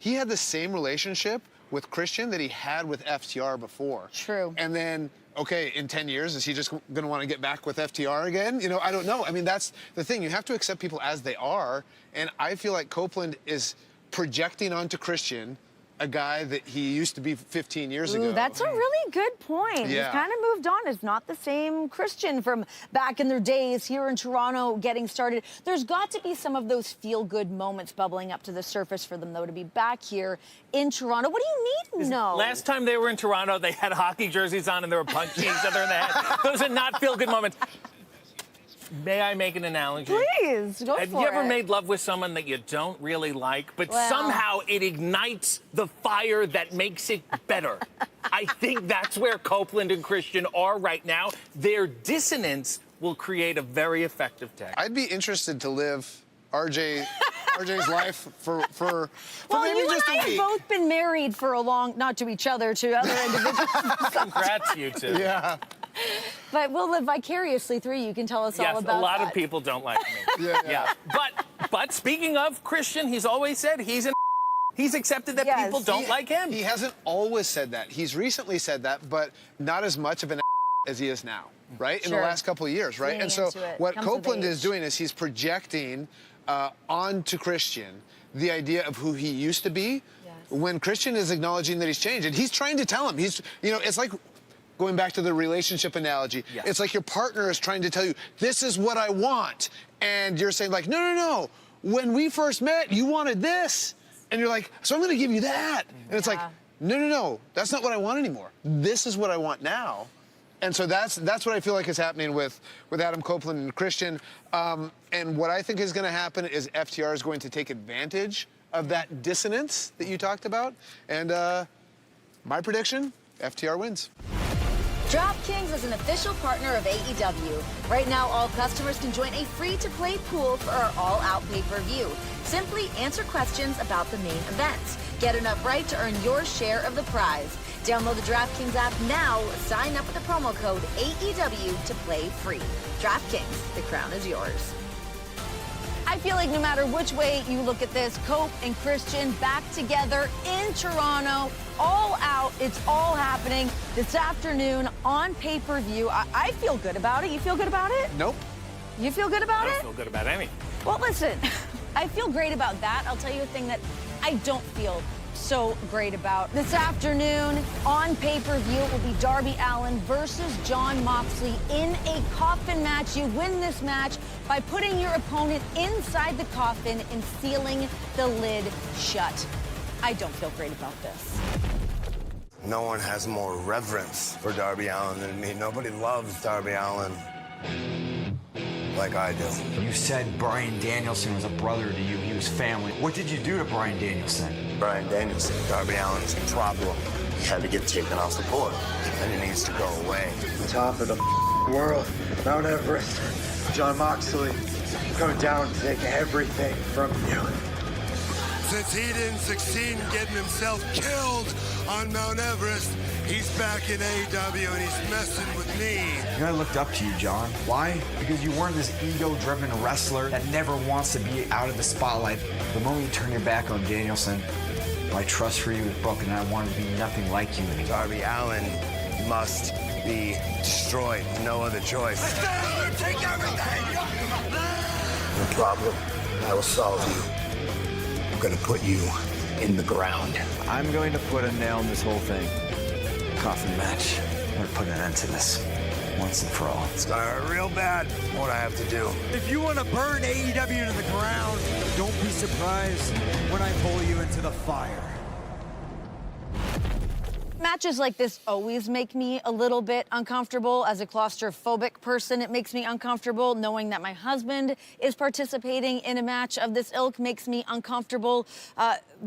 he had the same relationship with Christian that he had with FTR before. True. And then, okay, in 10 years, is he just going to want to get back with FTR again? You know, I don't know. I mean, that's the thing. You have to accept people as they are. And I feel like Copeland is projecting onto Christian a guy that he used to be 15 years ago. That's a really good point. Yeah. He's kind of moved on. It's not the same Christian from back in their days here in Toronto getting started. There's got to be some of those feel-good moments bubbling up to the surface for them, though, to be back here in Toronto. What do you mean, no? Last time they were in Toronto, they had hockey jerseys on and they were punching each other in the head. Those are not feel-good moments. May I make an analogy? Please, go for it. Have you ever made love with someone that you don't really like, but somehow it ignites the fire that makes it better? I think that's where Copeland and Christian are right now. Their dissonance will create a very effective tag. I'd be interested to live RJ's life for well, maybe you just and I a week. have both been married for a long, not to each other, to other individuals. Congrats, you two. Yeah. But we'll live vicariously through you. You can tell us all about that. Yes, a lot of people don't like me. Yeah. But speaking of Christian, he's always said he's accepted that people don't like him. He hasn't always said that. He's recently said that, but not as much of an as he is now, right? In the last couple of years, right? Leaning And so into it. what Comes with Copeland is age. doing is he's projecting onto Christian the idea of who he used to be when Christian is acknowledging that he's changed. And he's trying to tell him. It's like going back to the relationship analogy. Yeah. It's like your partner is trying to tell you, this is what I want. And you're saying like, no. When we first met, you wanted this. And you're like, so I'm going to give you that. And it's like, no. That's not what I want anymore. This is what I want now. And so that's what I feel like is happening with Adam Copeland and Christian. And what I think is going to happen is FTR is going to take advantage of that dissonance that you talked about. And my prediction, FTR wins. DraftKings is an official partner of AEW. Right now, all customers can join a free-to-play pool for our all-out pay-per-view. Simply answer questions about the main events. Get enough right to earn your share of the prize. Download the DraftKings app now. Sign up with the promo code AEW to play free. DraftKings, the crown is yours. I feel like no matter which way you look at this, Cope and Christian back together in Toronto, all out. It's all happening this afternoon on pay-per-view. I feel good about it. You feel good about it? Nope. You feel good about I it? don't feel good about anything. Well, listen, I feel great about that. I'll tell you a thing that I don't feel so great about. This afternoon on pay-per-view, it will be Darby Allin versus Jon Moxley in a coffin match. You win this match by putting your opponent inside the coffin and sealing the lid shut. I don't feel great about this. No one has more reverence for Darby Allin than me. Nobody loves Darby Allin like I do. You said Bryan Danielson was a brother to you. He was family. What did you do to Bryan Danielson? Bryan Danielson, Darby Allin's a problem. He had to get taken off the board, and he needs to go away. Top of the world, Mount Everest, Jon Moxley, coming down to take everything from you. Since he didn't succeed in getting himself killed on Mount Everest, he's back in AEW and he's messing with me. You know, I looked up to you, John. Why? Because you weren't this ego-driven wrestler that never wants to be out of the spotlight. The moment you turn your back on Danielson, my trust for you is broken and I want to be nothing like you anymore. Darby Allin must be destroyed. No other choice. Take everything! No problem. I will solve you. I'm gonna put you in the ground. I'm going to put a nail in this whole thing. Coffin match. I'm going to put an end to this once and for all. It's gonna hurt real bad. What I have to do. If you want to burn AEW to the ground, don't be surprised when I pull you into the fire. Matches like this always make me a little bit uncomfortable. As a claustrophobic person, it makes me uncomfortable. Knowing that my husband is participating in a match of this ilk makes me uncomfortable.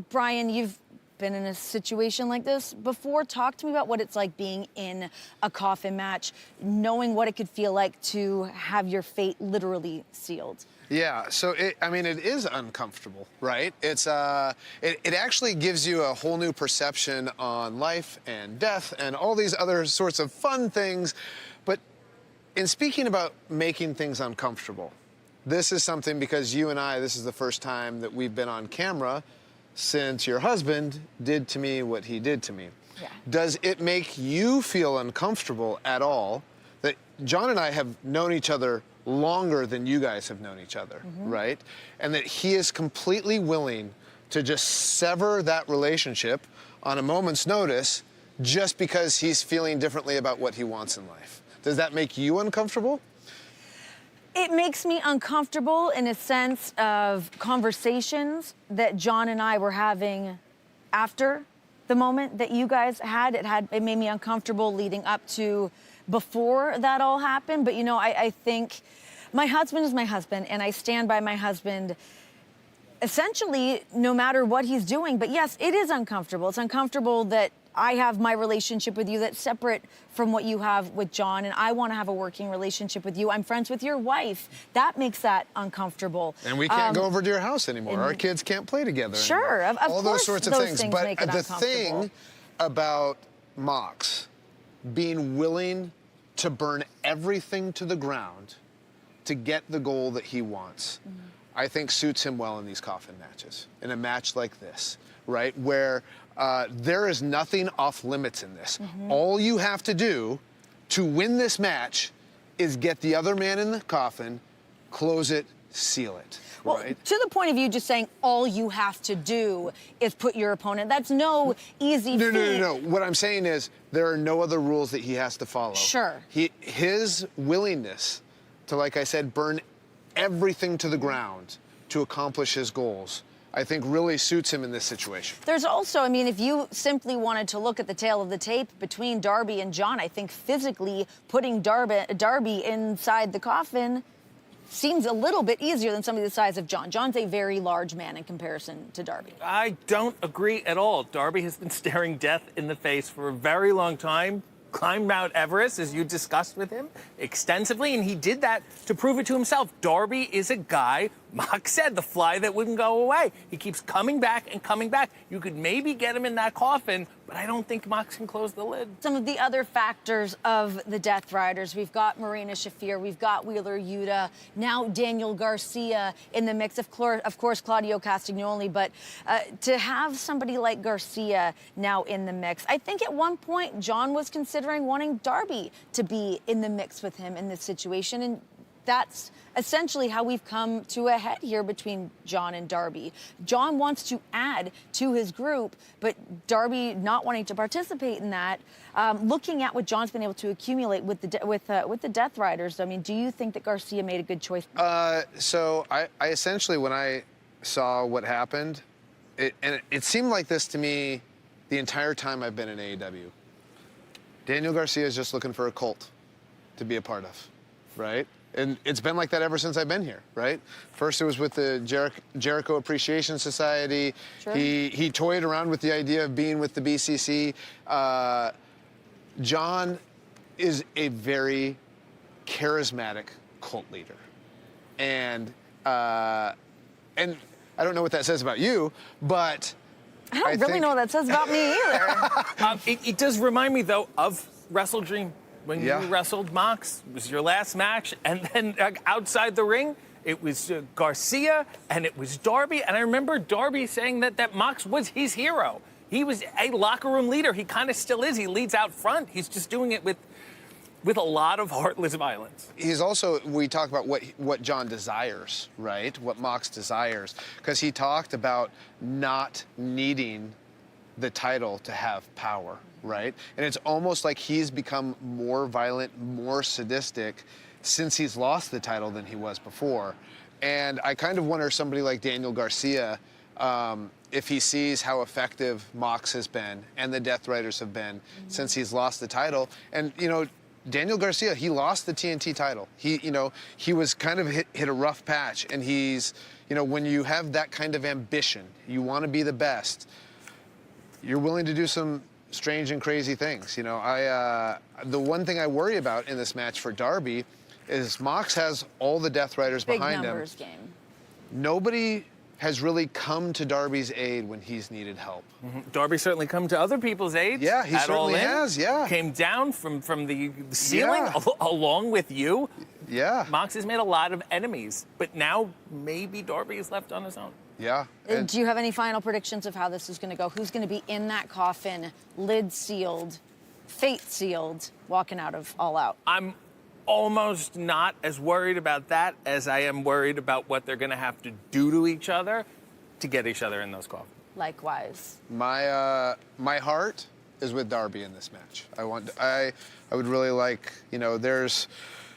Brian, you've been in a situation like this before. Talk to me about what it's like being in a coffin match, knowing what it could feel like to have your fate literally sealed. Yeah, so it is uncomfortable, right? It's it actually gives you a whole new perception on life and death and all these other sorts of fun things. But in speaking about making things uncomfortable, this is something because you and I, this is the first time that we've been on camera since your husband did to me what he did to me. Yeah. Does it make you feel uncomfortable at all that John and I have known each other longer than you guys have known each other, right? And that he is completely willing to just sever that relationship on a moment's notice just because he's feeling differently about what he wants in life? Does that make you uncomfortable? It makes me uncomfortable in a sense of conversations that John and I were having after the moment that you guys had. It made me uncomfortable leading up to before that all happened. But, you know, I think my husband is my husband, and I stand by my husband essentially no matter what he's doing. But yes, it is uncomfortable. It's uncomfortable that I have my relationship with you that's separate from what you have with John, and I want to have a working relationship with you. I'm friends with your wife. That makes that uncomfortable. And we can't go over to your house anymore. Our kids can't play together Sure, anymore. of all course those sorts of those things. things But make it the uncomfortable. thing about Mox being willing to burn everything to the ground to get the goal that he wants, I think suits him well in these Coffin matches. In a match like this, right, where there is nothing off limits in this. All you have to do to win this match is get the other man in the coffin, close it, seal it. Well, right? to the point of you just saying all you have to do is put your opponent, that's no easy feat. No. What I'm saying is there are no other rules that he has to follow. Sure. His willingness to, like I said, burn everything to the ground to accomplish his goals, I think really suits him in this situation. There's also, I mean, if you simply wanted to look at the tail of the tape between Darby and John, I think physically putting Darby inside the coffin seems a little bit easier than somebody the size of John. John's a very large man in comparison to Darby. I don't agree at all. Darby has been staring death in the face for a very long time. Climbed Mount Everest, as you discussed with him extensively, and he did that to prove it to himself. Darby is a guy, Mox said, the fly that wouldn't go away. He keeps coming back and coming back. You could maybe get him in that coffin, but I don't think Mox can close the lid. Some of the other factors of the Death Riders, we've got Marina Shafir, we've got Wheeler Yuta, now Daniel Garcia in the mix, of course Claudio Castagnoli, but to have somebody like Garcia now in the mix, I think at one point John was considering wanting Darby to be in the mix with him in this situation, and that's essentially how we've come to a head here between John and Darby. John wants to add to his group, but Darby not wanting to participate in that. Looking at what John's been able to accumulate with the Death Riders, I mean, do you think that Garcia made a good choice? So I essentially, when I saw what happened, it seemed like this to me the entire time I've been in AEW. Daniel Garcia is just looking for a cult to be a part of, right? And it's been like that ever since I've been here, right? First it was with the Jericho Appreciation Society. Sure. He toyed around with the idea of being with the BCC. John is a very charismatic cult leader. And I don't know what that says about you, but I don't really know what that says about me either. It does remind me, though, of Wrestle Dream. When Yeah. you wrestled Mox, it was your last match, and then outside the ring, it was Garcia, and it was Darby, and I remember Darby saying that Mox was his hero. He was a locker room leader. He kind of still is. He leads out front. He's just doing it with a lot of heartless violence. He's also, we talk about what John desires, right? What Mox desires, because he talked about not needing the title to have power, right? And it's almost like he's become more violent, more sadistic since he's lost the title than he was before. And I kind of wonder somebody like Daniel Garcia, if he sees how effective Mox has been and the Death Riders have been since he's lost the title. And, you know, Daniel Garcia, he lost the TNT title. He was kind of hit a rough patch, and he's, you know, when you have that kind of ambition, you want to be the best, you're willing to do some strange and crazy things. You know, the one thing I worry about in this match for Darby is Mox has all the Death Riders Big behind him. numbers game. Nobody has really come to Darby's aid when he's needed help. Darby certainly come to other people's aid. Yeah, he at certainly All In. has, yeah. Came down from the ceiling Yeah. along with you. Yeah. Mox has made a lot of enemies, but now maybe Darby is left on his own. Yeah. Do you have any final predictions of how this is going to go? Who's going to be in that coffin, lid sealed, fate sealed, walking out of All Out? I'm almost not as worried about that as I am worried about what they're going to have to do to each other to get each other in those coffins. Likewise. My heart is with Darby in this match. I would really like, you know, there's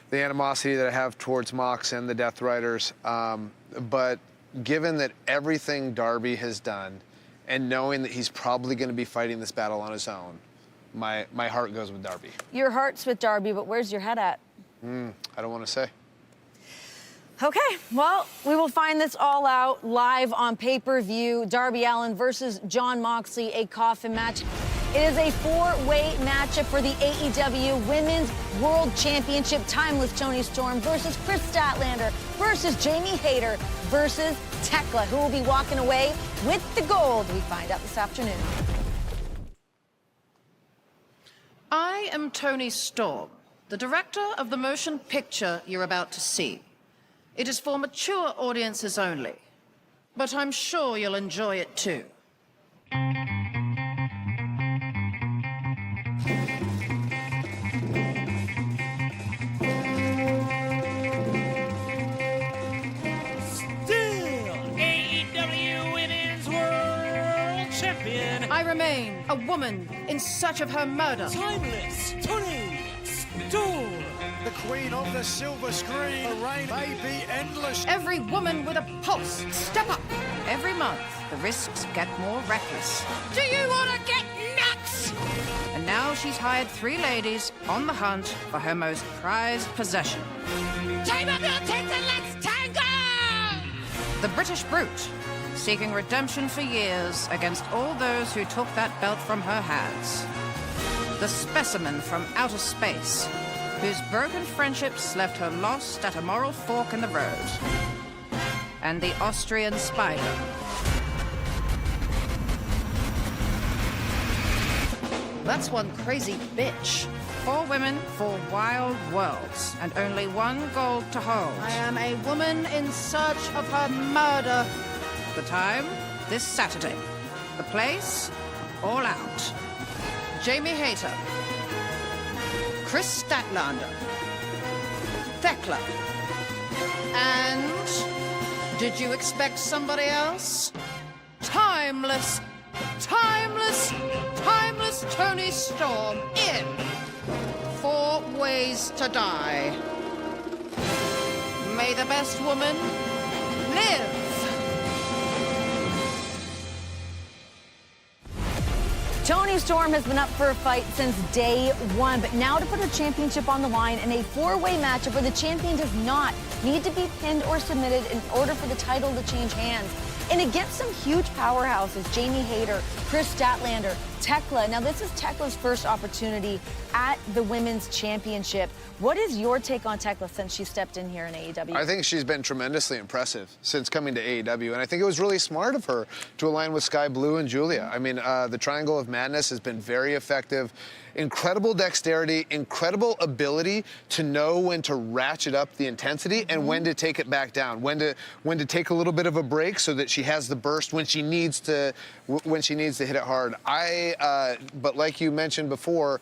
the animosity that I have towards Mox and the Death Riders, but given that everything Darby has done and knowing that he's probably going to be fighting this battle on his own, my heart goes with Darby. Your heart's with Darby, but where's your head at? I don't want to say. Okay, well, we will find this all out live on pay-per-view. Darby Allin versus Jon Moxley, a coffin match. It is a four-way matchup for the AEW Women's World Championship. Timeless Toni Storm versus Chris Statlander versus Jamie Hayter versus Tekla, who will be walking away with the gold. We find out this afternoon. I am Toni Storm, the director of the motion picture you're about to see. It is for mature audiences only, but I'm sure you'll enjoy it too. AEW Women's World Champion. I remain a woman in search of her murder. Timeless Toni Storm. The queen of the silver screen. The reign may be endless. Every woman with a pulse, step up. Every month, the risks get more reckless. Do you want to get nuts? And now she's hired 3 ladies on the hunt for her most prized possession. Time up your tits and let's tango! The British Brute, seeking redemption for years against all those who took that belt from her hands. The specimen from outer space, whose broken friendships left her lost at a moral fork in the road. And the Austrian Spider. That's one crazy bitch. 4 women, 4 wild worlds, and only 1 goal to hold. I am a woman in search of her murder. The time, this Saturday. The place, All Out. Jamie Hayter. Chris Statlander. Tekla. And did you expect somebody else? Timeless Toni Storm in 4 Ways to Die. May the best woman live. Toni Storm has been up for a fight since day 1, but now to put her championship on the line in a 4-way matchup where the champion does not need to be pinned or submitted in order for the title to change hands. And against some huge powerhouses, Jamie Hayter, Chris Statlander, Tekla. Now, this is Tekla's first opportunity at the Women's Championship. What is your take on Tekla since she stepped in here in AEW? I think she's been tremendously impressive since coming to AEW, and I think it was really smart of her to align with Sky Blue and Julia. I mean, the Triangle of Madness has been very effective. Incredible dexterity, incredible ability to know when to ratchet up the intensity and when to take it back down, when to take a little bit of a break so that she has the burst when she needs to hit it hard. But like you mentioned before,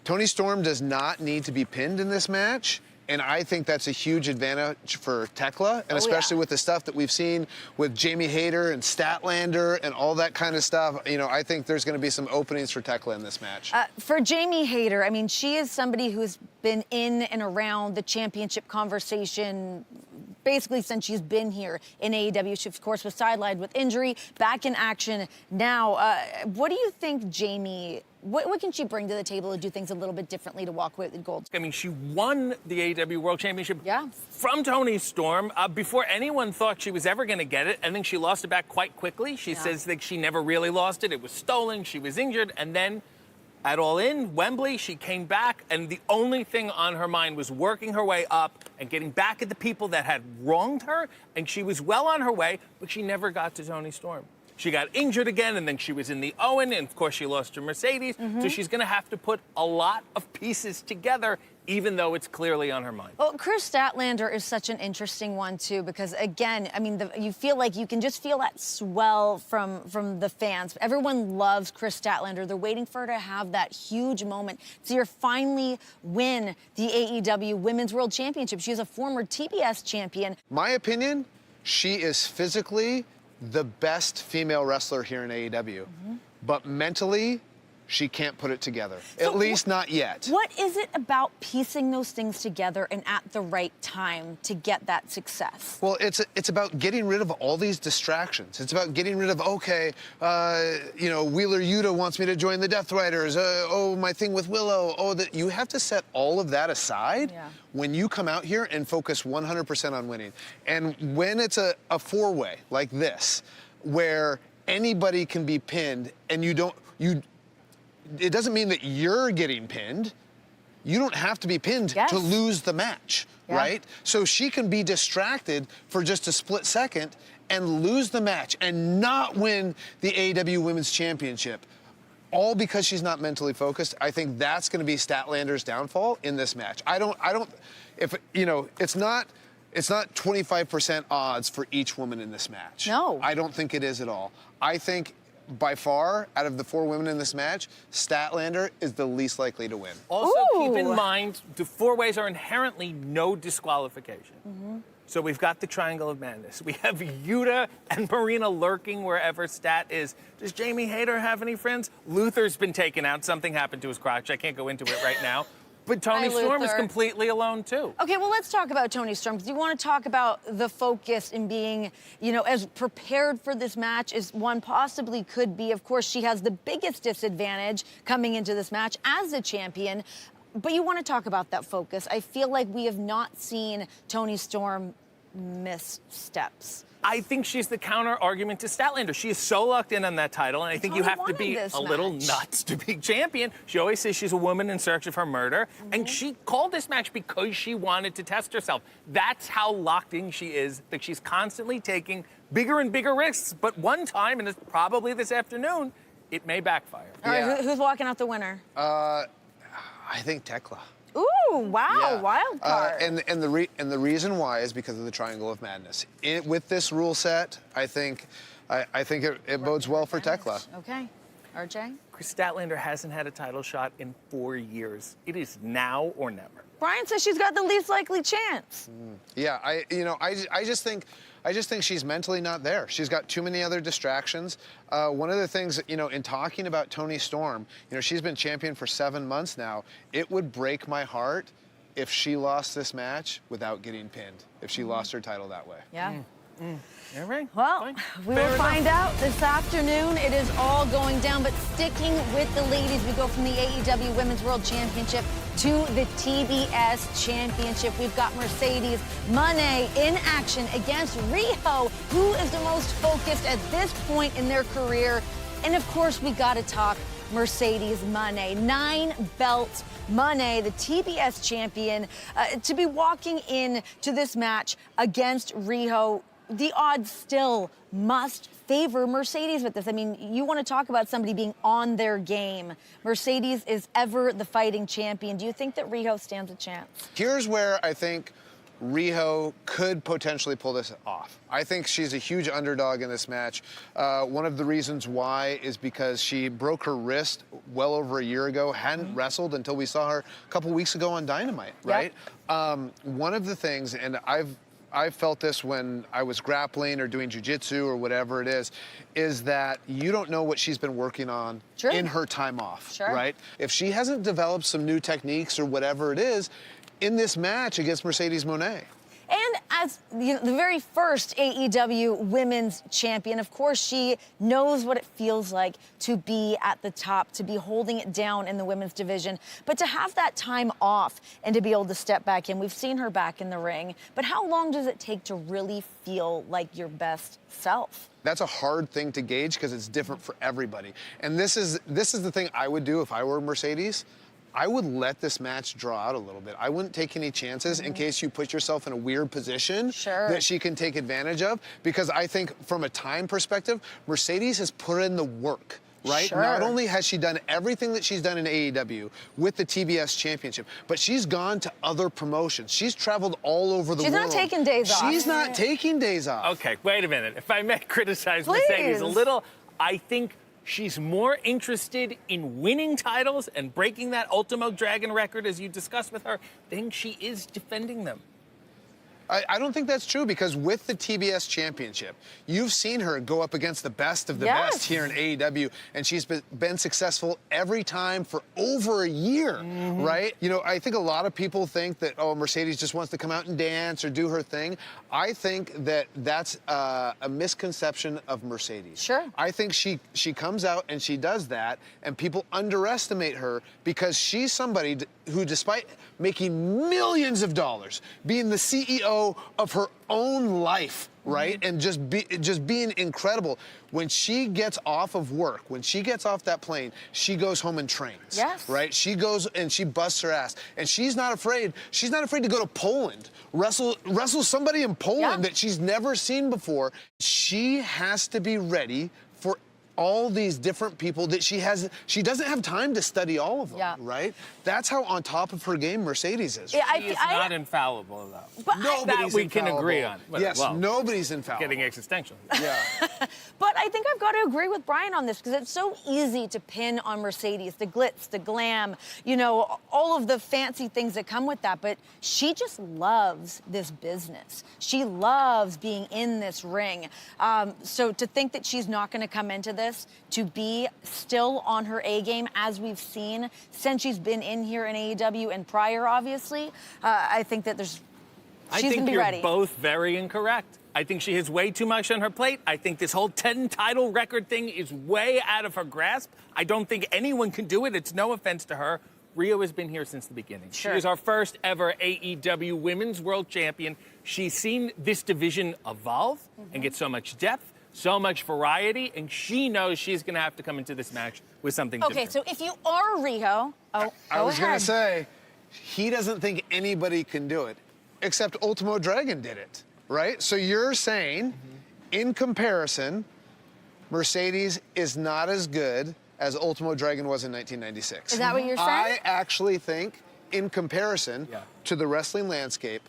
Toni Storm does not need to be pinned in this match. And I think that's a huge advantage for Tekla, and especially with the stuff that we've seen with Jamie Hayter and Statlander and all that kind of stuff. You know, I think there's going to be some openings for Tekla in this match. For Jamie Hayter, I mean, she is somebody who's been in and around the championship conversation basically since she's been here in AEW. She, of course, was sidelined with injury, back in action now. What do you think, Jamie? What can she bring to the table to do things a little bit differently to walk away with gold? I mean, she won the AEW World Championship from Toni Storm before anyone thought she was ever going to get it. I think she lost it back quite quickly. She says that she never really lost it. It was stolen. She was injured. And then at All In, Wembley, she came back. And the only thing on her mind was working her way up and getting back at the people that had wronged her. And she was well on her way, but she never got to Toni Storm. She got injured again, and then she was in the Owen, and of course she lost to Mercedes. So she's going to have to put a lot of pieces together even though it's clearly on her mind. Well, Chris Statlander is such an interesting one, too, because, again, I mean, you feel like you can just feel that swell from the fans. Everyone loves Chris Statlander. They're waiting for her to have that huge moment, see her finally win the AEW Women's World Championship. She's a former TBS champion. My opinion, she is physically the best female wrestler here in AEW. But mentally, she can't put it together. At least not yet. What is it about piecing those things together and at the right time to get that success? Well, it's about getting rid of all these distractions. It's about getting rid of, okay, you know, Wheeler Yuta wants me to join the Death Riders. Oh, my thing with Willow. Oh, you have to set all of that aside when you come out here and focus 100% on winning. And when it's a four-way like this, where anybody can be pinned and it doesn't mean that you're getting pinned. You don't have to be pinned to lose the match, right? So she can be distracted for just a split second and lose the match and not win the AEW Women's Championship, all because she's not mentally focused. I think that's going to be Statlander's downfall in this match. If you know, it's not 25% odds for each woman in this match. No. I don't think it is at all. I think by far, out of the four women in this match, Statlander is the least likely to win. Also, keep in mind, the four-ways are inherently no disqualification. So we've got the Triangle of Madness. We have Yuta and Marina lurking wherever Stat is. Does Jamie Hayter have any friends? Luther's been taken out. Something happened to his crotch. I can't go into it right now. But Toni Storm is completely alone, too. Okay, well, let's talk about Toni Storm, because you want to talk about the focus in being, you know, as prepared for this match as one possibly could be. Of course, she has the biggest disadvantage coming into this match as a champion. But you want to talk about that focus. I feel like we have not seen Toni Storm miss steps. I think she's the counter argument to Statlander. She is so locked in on that title, and I think you have to be a little nuts to be champion. She always says she's a woman in search of her murder, and she called this match because she wanted to test herself. That's how locked in she is, that she's constantly taking bigger and bigger risks. But one time, and it's probably this afternoon, it may backfire. All right, who's walking out the winner? I think Tekla. Ooh, wow, wild card. And the reason why is because of the Triangle of Madness. With this rule set, I think it bodes well for Tekla. Okay, RJ? Chris Statlander hasn't had a title shot in 4 years. It is now or never. Brian says she's got the least likely chance. Yeah, I just think she's mentally not there. She's got too many other distractions. One of the things, you know, in talking about Toni Storm, you know, she's been champion for 7 months now. It would break my heart if she lost this match without getting pinned, if she lost her title that way. Yeah. All right. Well, we will find out this afternoon. It is all going down, but sticking with the ladies, we go from the AEW Women's World Championship to the TBS Championship. We've got Mercedes Moné in action against Riho, who is the most focused at this point in their career. And of course, we got to talk Mercedes Moné. 9 belts. Moné, the TBS champion, to be walking into this match against Riho. The odds still must favor Mercedes with this. I mean, you want to talk about somebody being on their game. Mercedes is ever the fighting champion. Do you think that Riho stands a chance? Here's where I think Riho could potentially pull this off. I think she's a huge underdog in this match. One of the reasons why is because she broke her wrist well over a year ago, hadn't wrestled until we saw her a couple weeks ago on Dynamite, right? One of the things, and I've felt this when I was grappling or doing jiu-jitsu or whatever it is that you don't know what she's been working on in her time off, right? If she hasn't developed some new techniques or whatever it is, in this match against Mercedes Moné. And as the very first AEW Women's Champion, of course, she knows what it feels like to be at the top, to be holding it down in the women's division. But to have that time off and to be able to step back in, we've seen her back in the ring. But how long does it take to really feel like your best self? That's a hard thing to gauge because it's different for everybody. And this is the thing I would do if I were Mercedes. I would let this match draw out a little bit. I wouldn't take any chances in case you put yourself in a weird position that she can take advantage of. Because I think from a time perspective, Mercedes has put in the work right? Sure. Not only has she done everything that she's done in AEW with the TBS Championship, but she's gone to other promotions. She's traveled all over the world. She's not taking days off. She's not taking days off. Okay, wait a minute. If I may criticize Please. Mercedes a little, I think she's more interested in winning titles and breaking that Ultimo Dragon record, as you discussed with her, than she is defending them. I don't think that's true, because with the TBS Championship, you've seen her go up against the best of the best here in AEW, and she's been successful every time for over a year, right? You know, I think a lot of people think that, oh, Mercedes just wants to come out and dance or do her thing. I think that that's a misconception of Mercedes. Sure. I think she comes out and she does that, and people underestimate her because she's somebody who, despite making millions of dollars, being the CEO of her own life, right? And just being incredible. When she gets off of work, when she gets off that plane, she goes home and trains. Yes. Right? She goes and she busts her ass. And she's not afraid. She's not afraid to go to Poland, wrestle somebody in Poland that she's never seen before. She has to be ready for all these different people that she doesn't have time to study all of them, right? That's how on top of her game Mercedes is. She is not infallible, though. But that we can agree on. Yes, Well, nobody's infallible. getting existential. Yeah. But I think I've got to agree with Brian on this, because it's so easy to pin on Mercedes, the glitz, the glam, you know, all of the fancy things that come with that. But she just loves this business. She loves being in this ring. So to think that she's not going to come into this, to be still on her A game, as we've seen since she's been in here in AEW and prior, obviously, I think that she's going to be ready. You're both very incorrect. I think she has way too much on her plate. I think this whole 10 title record thing is way out of her grasp. I don't think anyone can do it. It's no offense to her. Rio has been here since the beginning. Sure. She is our first ever AEW Women's World Champion. She's seen this division evolve and get so much depth, so much variety, and she knows she's going to have to come into this match with something different. Okay, so if you are Riho, I was going to say, he doesn't think anybody can do it, except Ultimo Dragon did it, right? So you're saying, in comparison, Mercedes is not as good as Ultimo Dragon was in 1996. Is that what you're saying? I actually think, in comparison to the wrestling landscape,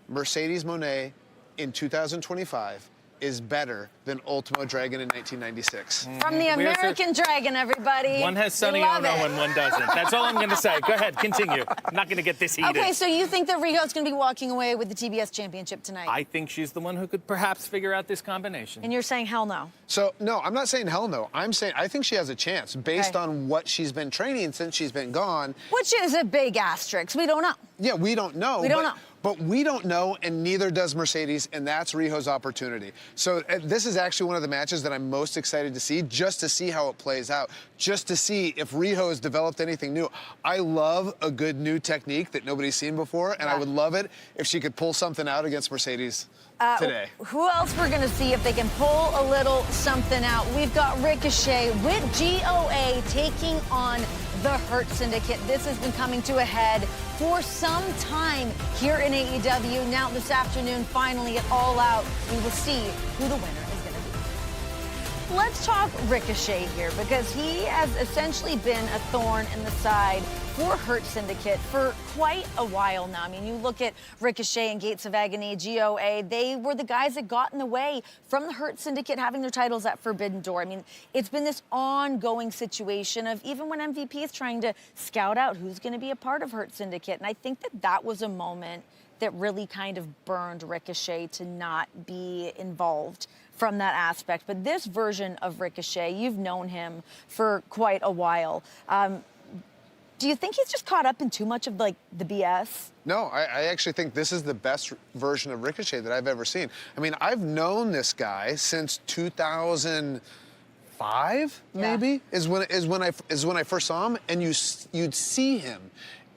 Mercedes Moné in 2025 is better than Ultimo Dragon in 1996. From the American Dragon, everybody. One has Sonny We love Ono it. and one doesn't. That's all I'm going to say. Go ahead, continue. I'm not going to get this heated. Okay, so you think that Riho's going to be walking away with the TBS Championship tonight? I think she's the one who could perhaps figure out this combination. And you're saying hell no? So, no, I'm not saying hell no. I'm saying I think she has a chance based on what she's been training since she's been gone. Which is a big asterisk. We don't know. Yeah, we don't know. We don't know. But we don't know, and neither does Mercedes, and that's Riho's opportunity. So this is actually one of the matches that I'm most excited to see, just to see how it plays out, just to see if Riho has developed anything new. I love a good new technique that nobody's seen before, and I would love it if she could pull something out against Mercedes today. Who else we're going to see if they can pull a little something out? We've got Ricochet with GOA taking on the Hurt Syndicate. This has been coming to a head for some time here in AEW. Now this afternoon, finally at All Out, we will see who the winner is going to be. Let's talk Ricochet here, because he has essentially been a thorn in the side for Hurt Syndicate for quite a while now. I mean, you look at Ricochet and Gates of Agony, GOA, they were the guys that got in the way from the Hurt Syndicate having their titles at Forbidden Door. I mean, it's been this ongoing situation of even when MVP is trying to scout out who's going to be a part of Hurt Syndicate. And I think that that was a moment that really kind of burned Ricochet to not be involved from that aspect. But this version of Ricochet, you've known him for quite a while. Do you think he's just caught up in too much of, like, the BS? No, I actually think this is the best version of Ricochet that I've ever seen. I mean, I've known this guy since 2005, maybe, is when I first saw him, and you'd see him,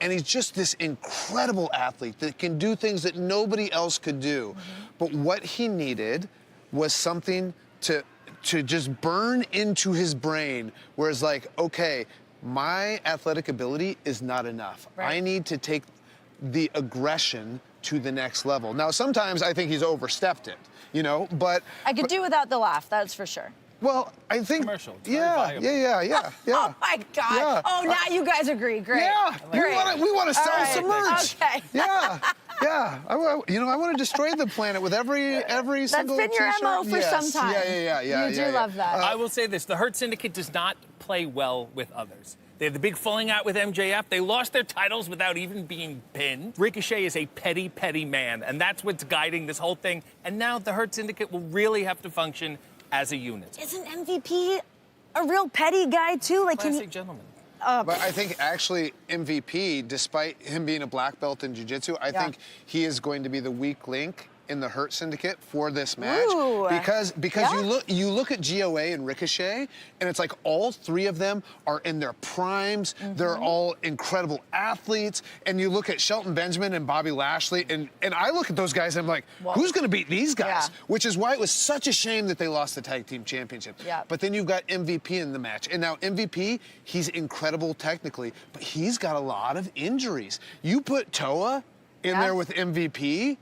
and he's just this incredible athlete that can do things that nobody else could do. But what he needed was something to just burn into his brain, where it's like, okay, my athletic ability is not enough. Right. I need to take the aggression to the next level. Now, sometimes I think he's overstepped it, you know, but... I could do without the laugh, that's for sure. Well, I think. Commercial. It's very Yeah, viable. yeah. Oh my God. Yeah. Oh, now you guys agree. Great. Yeah, Great. we want to sell All right. some merch. Okay. Yeah. I want to destroy the planet with every single been your t-shirt. MO for some time. Yeah. You do love that. I will say this, the Hurt Syndicate does not play well with others. They had the big falling out with MJF. They lost their titles without even being pinned. Ricochet is a petty, petty man, and that's what's guiding this whole thing. And now the Hurt Syndicate will really have to function as a unit. Isn't MVP a real petty guy too? Like, Classic gentleman. But I think actually MVP, despite him being a black belt in jiu-jitsu, I think he is going to be the weak link in the Hurt Syndicate for this match. Ooh. Because you look at GOA and Ricochet, and it's like all three of them are in their primes. They're all incredible athletes. And you look at Shelton Benjamin and Bobby Lashley, and I look at those guys and I'm like, who's going to beat these guys? Yeah. Which is why it was such a shame that they lost the tag team championship. Yeah. But then you've got MVP in the match. And now MVP, he's incredible technically, but he's got a lot of injuries. You put Toa in there with MVP,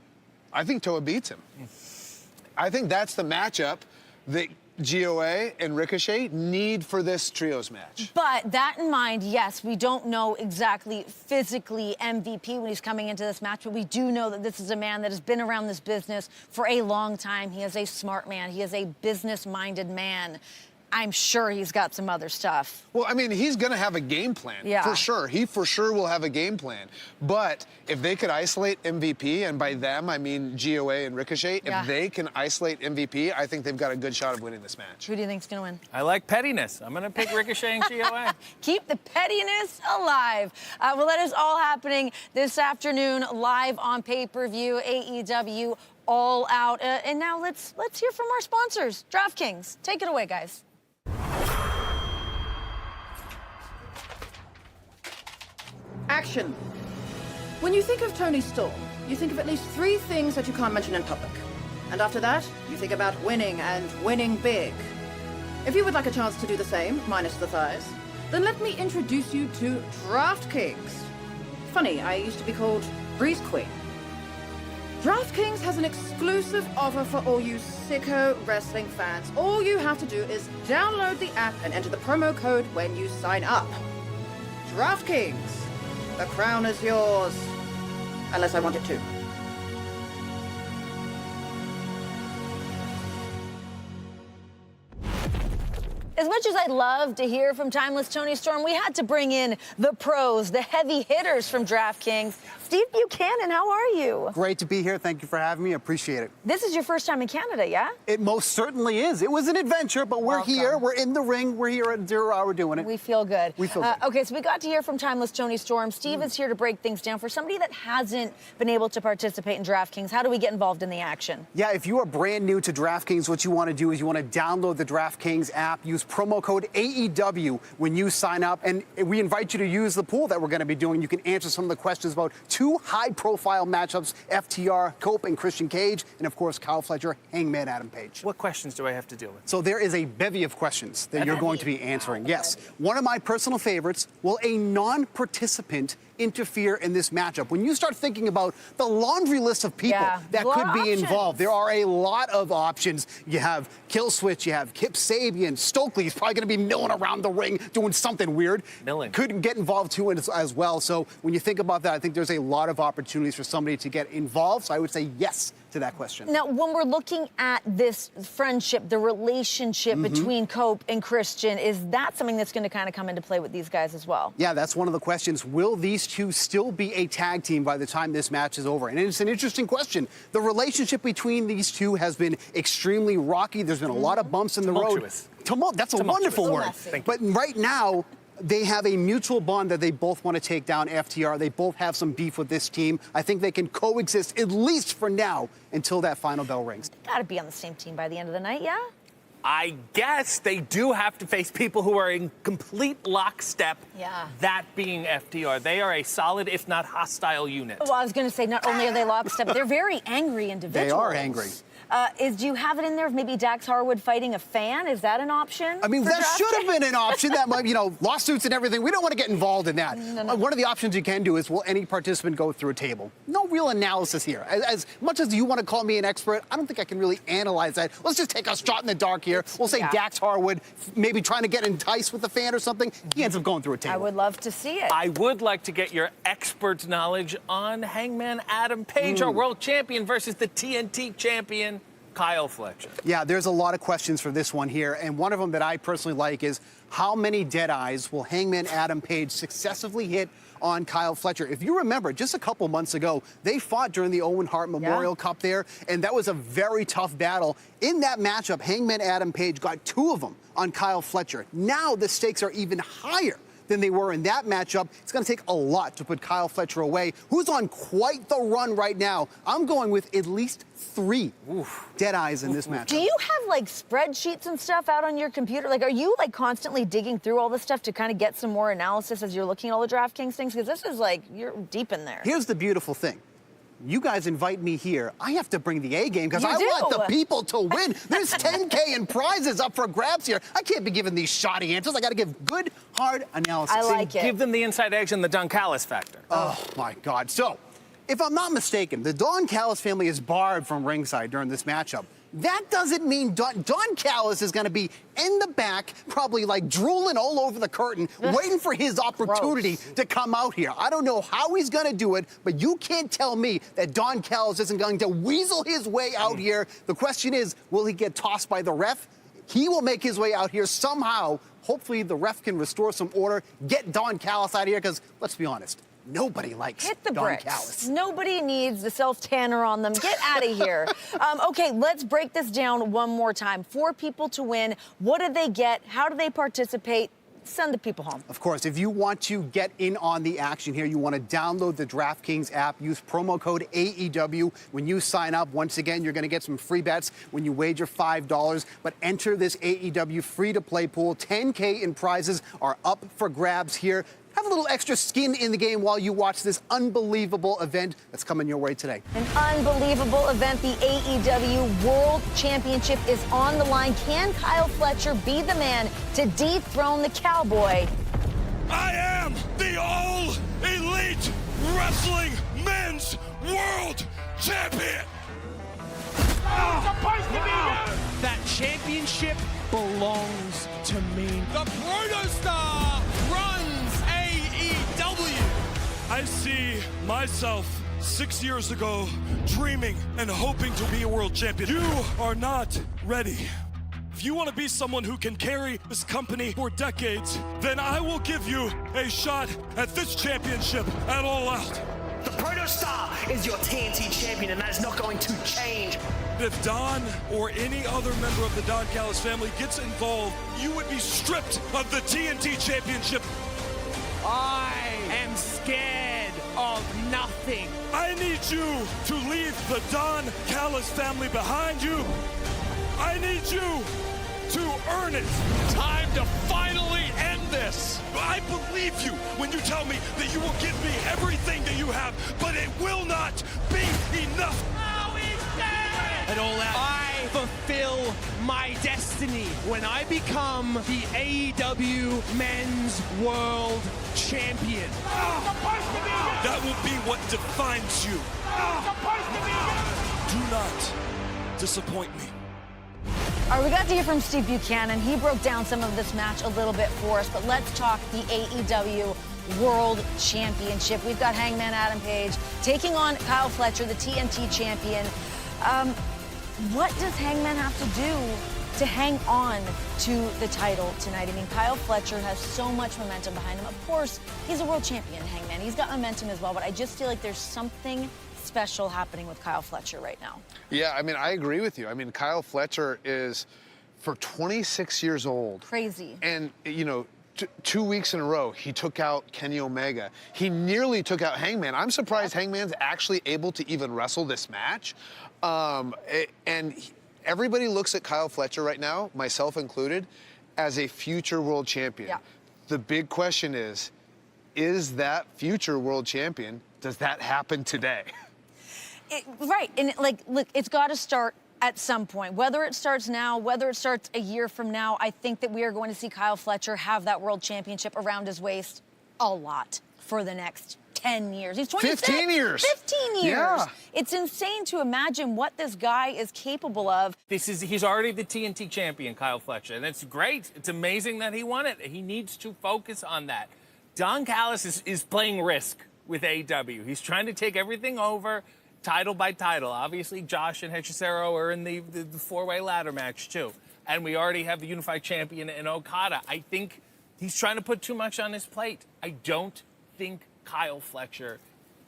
I think Toa beats him. I think that's the matchup that GOA and Ricochet need for this trios match. But that in mind, yes, we don't know exactly physically MVP when he's coming into this match, but we do know that this is a man that has been around this business for a long time. He is a smart man. He is a business-minded man. I'm sure he's got some other stuff. Well, I mean, he's going to have a game plan, for sure. He for sure will have a game plan. But if they could isolate MVP, and by them I mean GOA and Ricochet, if they can isolate MVP, I think they've got a good shot of winning this match. Who do you think's going to win? I like pettiness. I'm going to pick Ricochet and GOA. Keep the pettiness alive. Well, that is all happening this afternoon live on pay-per-view, AEW All Out. And now let's hear from our sponsors, DraftKings. Take it away, guys. Action. When you think of Tony Storm, you think of at least 3 things that you can't mention in public. And after that, you think about winning and winning big. If you would like a chance to do the same, minus the thighs, then let me introduce you to DraftKings. Funny, I used to be called Breeze Queen. DraftKings has an exclusive offer for all you sicko wrestling fans. All you have to do is download the app and enter the promo code when you sign up. DraftKings. The crown is yours. Unless I want it to. As much as I'd love to hear from Timeless Tony Storm, we had to bring in the pros, the heavy hitters from DraftKings. Steve Buchanan, how are you? Great to be here. Thank you for having me. I appreciate it. This is your first time in Canada, yeah? It most certainly is. It was an adventure, but we're here. We're in the ring. We're here at 0 hour doing it. We feel good. We feel good. Okay, so we got to hear from Timeless Tony Storm. Steve is here to break things down. For somebody that hasn't been able to participate in DraftKings, how do we get involved in the action? Yeah, if you are brand new to DraftKings, what you want to do is you want to download the DraftKings app, use promo code AEW when you sign up, and we invite you to use the pool that we're going to be doing. You can answer some of the questions about 2 high-profile matchups, FTR, Cope and Christian Cage, and of course, Kyle Fletcher, Hangman Adam Page. What questions do I have to deal with? So there is a bevy of questions that you're going to be answering. Yes. One of my personal favorites, will a non-participant interfere in this matchup? When you start thinking about the laundry list of people that could be involved, there are a lot of options. You have Killswitch, you have Kip Sabian, Stokely's probably going to be milling around the ring doing something weird. Could get involved too as well. So when you think about that, I think there's a lot of opportunities for somebody to get involved. So I would say yes to that question. Now, when we're looking at this friendship, the relationship between Cope and Christian, is that something that's going to kind of come into play with these guys as well? Yeah, that's one of the questions. Will these two still be a tag team by the time this match is over? And it's an interesting question. The relationship between these two has been extremely rocky. There's been a lot of bumps in the road. That's a wonderful word. But right now, they have a mutual bond that they both want to take down FTR. They both have some beef with this team. I think they can coexist, at least for now, until that final bell rings. Got to be on the same team by the end of the night, yeah? I guess they do have to face people who are in complete lockstep, that being FTR. They are a solid, if not hostile, unit. Well, I was going to say, not only are they lockstep, they're very angry individuals. They are angry. Do you have it in there of maybe Dax Harwood fighting a fan? Is that an option? I mean, for that should have DraftKings? been an option. That might, lawsuits and everything. We don't want to get involved in that. No. One of the options you can do is, will any participant go through a table? No real analysis here. As much as you want to call me an expert, I don't think I can really analyze that. Let's just take a shot in the dark here. We'll say Dax Harwood maybe trying to get enticed with the fan or something. He ends up going through a table. I would love to see it. I would like to get your expert knowledge on Hangman Adam Page, our world champion, versus the TNT champion, Kyle Fletcher. Yeah, there's a lot of questions for this one here, and one of them that I personally like is how many dead eyes will Hangman Adam Page successively hit on Kyle Fletcher? If you remember, just a couple months ago, they fought during the Owen Hart Memorial Cup there, and that was a very tough battle. In that matchup, Hangman Adam Page got 2 of them on Kyle Fletcher. Now the stakes are even higher than they were in that matchup. It's going to take a lot to put Kyle Fletcher away, who's on quite the run right now. I'm going with at least 3 dead eyes in this matchup. Do you have like spreadsheets and stuff out on your computer? Like, are you like constantly digging through all this stuff to kind of get some more analysis as you're looking at all the DraftKings things? Because this is like, you're deep in there. Here's the beautiful thing. You guys invite me here. I have to bring the A game because I do. want the people to win. There's 10K in prizes up for grabs here. I can't be giving these shoddy answers. I got to give good, hard analysis. I like it. Give them the inside edge and the Don Callis factor. Oh, my God. So, if I'm not mistaken, the Don Callis family is barred from ringside during this matchup. That doesn't mean Don Callis is going to be in the back, probably like drooling all over the curtain, waiting for his opportunity to come out here. I don't know how he's going to do it, but you can't tell me that Don Callis isn't going to weasel his way out here. The question is, will he get tossed by the ref? He will make his way out here somehow. Hopefully the ref can restore some order, get Don Callis out of here, because let's be honest, nobody likes Hit the Don bricks. Callis. Nobody needs the self-tanner on them. Get out of here. Okay, let's break this down one more time. 4 people to win. What do they get? How do they participate? Send the people home. Of course, if you want to get in on the action here, you want to download the DraftKings app, use promo code AEW. When you sign up, once again, you're going to get some free bets when you wager $5. But enter this AEW free-to-play pool. 10K in prizes are up for grabs here. Have a little extra skin in the game while you watch this unbelievable event that's coming your way today. An unbelievable event. The AEW World Championship is on the line. Can Kyle Fletcher be the man to dethrone the Cowboy? I am the All Elite Wrestling Men's World Champion! That championship belongs to me. The Protostar runs AEW! I see myself 6 years ago dreaming and hoping to be a world champion. You are not ready. If you want to be someone who can carry this company for decades, then I will give you a shot at this championship at All Out. The Protostar is your TNT champion, and that is not going to change. If Don or any other member of the Don Callis family gets involved, you would be stripped of the TNT championship. I am scared of nothing. I need you to leave the Don Callis family behind you. I need you to earn it. Time to finally end this. I believe you when you tell me that you will give me everything that you have, but it will not be enough. And All Out, I fulfill my destiny when I become the AEW Men's World Champion. That will be what defines you. Do not disappoint me. All right, we got to hear from Steve Buchanan. He broke down some of this match a little bit for us, but let's talk the AEW World Championship. We've got Hangman Adam Page taking on Kyle Fletcher, the TNT champion. What does Hangman have to do to hang on to the title tonight? I mean, Kyle Fletcher has so much momentum behind him. Of course, he's a world champion, Hangman. He's got momentum as well, but I just feel like there's something special happening with Kyle Fletcher right now. Yeah, I mean, I agree with you. I mean, Kyle Fletcher is, for 26 years old. Crazy. And, you know, 2 weeks in a row, he took out Kenny Omega. He nearly took out Hangman. I'm surprised Hangman's actually able to even wrestle this match. Everybody looks at Kyle Fletcher right now, myself included, as a future world champion. Yeah. The big question is that future world champion, does that happen today? Right, and look, it's got to start at some point. Whether it starts now, whether it starts a year from now, I think that we are going to see Kyle Fletcher have that world championship around his waist a lot for the next 10 years. He's 26. 15 years. 15 years. Yeah. It's insane to imagine what this guy is capable of. He's already the TNT champion, Kyle Fletcher, and it's great. It's amazing that he won it. He needs to focus on that. Don Callis is playing Risk with AEW. He's trying to take everything over, title by title. Obviously, Josh and Hechicero are in the four-way ladder match, too. And we already have the unified champion in Okada. I think he's trying to put too much on his plate. I don't think Kyle Fletcher